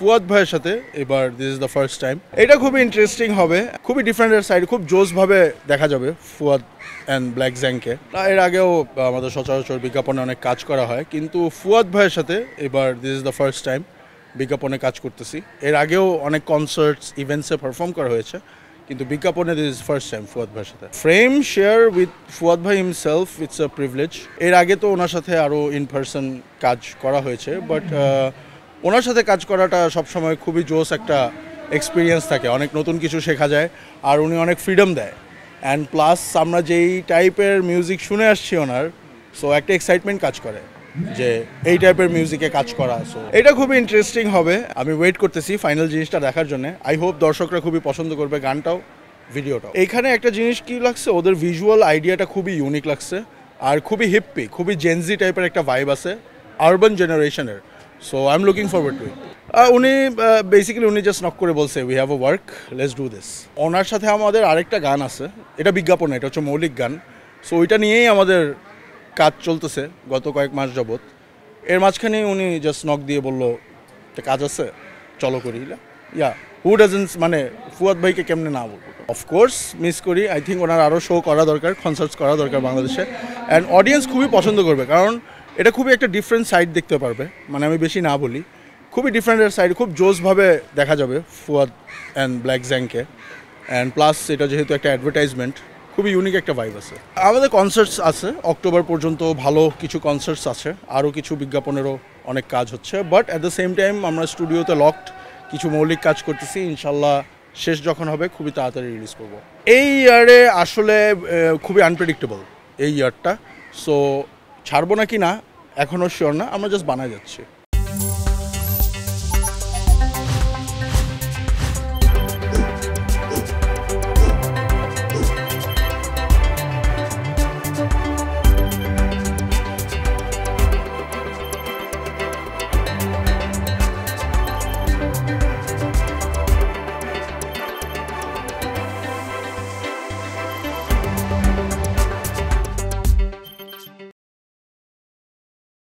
ফুয়াদ ভাইয়ের সাথে এবার this is the first time. এটা খুবই ইন্টারেস্টিং হবে, খুবই ডিফারেন্টের সাইড, খুব জোসভাবে দেখা যাবে ফুয়াদ অ্যান্ড ব্ল্যাক জ্যাংকে। এর আগেও আমাদের সচরাচর বিজ্ঞাপনে অনেক কাজ করা হয়, কিন্তু ফুয়াদ ভাইয়ের সাথে এবার this is the first time বিজ্ঞাপনে কাজ করতেছি। এর আগেও অনেক কনসার্টস ইভেন্টসে পারফর্ম করা হয়েছে, কিন্তু বিজ্ঞাপনে this is first time Fuad ভাইয়ের সাথে। ফ্রেম শেয়ার উইথ ফুয়াদ ভাই হিমসেলফ, ইটস আ প্রিভিলেজ। এর আগে তো ওনার সাথে আরও ইন পার্সন কাজ করা হয়েছে, বাট ওনার সাথে কাজ করাটা সবসময় খুবই জোস একটা এক্সপিরিয়েন্স থাকে, অনেক নতুন কিছু শেখা যায়, আর উনি অনেক ফ্রিডম দেয়। অ্যান্ড প্লাস আমরা যেই টাইপের মিউজিক শুনে আসছি ওনার, সো একটা এক্সাইটমেন্ট কাজ করে যে এই টাইপের মিউজিকে কাজ করা। সো এটা খুবই ইন্টারেস্টিং হবে, আমি ওয়েট করতেছি ফাইনাল জিনিসটা দেখার জন্য। আই হোপ দর্শকরা খুবই পছন্দ করবে গানটাও, ভিডিওটাও। এইখানে একটা জিনিস কি লাগছে, ওদের ভিজুয়াল আইডিয়াটা খুবই ইউনিক লাগছে, আর খুবই হিপ্পি, খুবই জেনজি টাইপের একটা ভাইব আছে আরবান জেনারেশনের। So I am looking forward to it. উনি বেসিক্যালি উনি জাস্ট নক করে বলছে we have a work, let's do this. ওনার সাথে আমাদের আরেকটা গান আছে, এটা বিজ্ঞাপনে, এটা হচ্ছে মৌলিক গান। সো ওইটা নিয়েই আমাদের কাজ চলতেছে গত কয়েক মাস যাবৎ। এর মাঝখানে উনি জাস্ট নক দিয়ে বললো একটা কাজ আছে, চলো করি। ইয়া, হু ডাজেন্ট, মানে ফুয়াদ ভাইকে কেমনে না বলবো। অফকোর্স মিস করি, আই থিঙ্ক ওনার আরও শো করা দরকার, কনসার্টস করা দরকার বাংলাদেশে। অ্যান্ড অডিয়েন্স খুবই পছন্দ করবে, কারণ এটা খুবই একটা ডিফারেন্ট সাইড দেখতে পারবে। মানে আমি বেশি না বলি, খুবই ডিফারেন্টের সাইড, খুব জোসভাবে দেখা যাবে ফুয়াদ অ্যান্ড ব্ল্যাক জ্যাংকে। অ্যান্ড প্লাস এটা যেহেতু একটা অ্যাডভার্টাইজমেন্ট, খুবই ইউনিক একটা ভাইব আছে। আমাদের কনসার্টস আছে অক্টোবর পর্যন্ত, ভালো কিছু কনসার্টস আছে, আরও কিছু বিজ্ঞাপনেরও অনেক কাজ হচ্ছে। But at the same time আমরা স্টুডিওতে লকড, কিছু মৌলিক কাজ করতেছি, ইনশাল্লাহ শেষ যখন হবে খুবই তাড়াতাড়ি রিলিজ করবো। এই ইয়ারে আসলে খুবই আনপ্রেডিক্টেবল এই ইয়ারটা, সো ছাড়বো না কি না এখনও শিওর না, আমরা জাস্ট বানায় যাচ্ছি।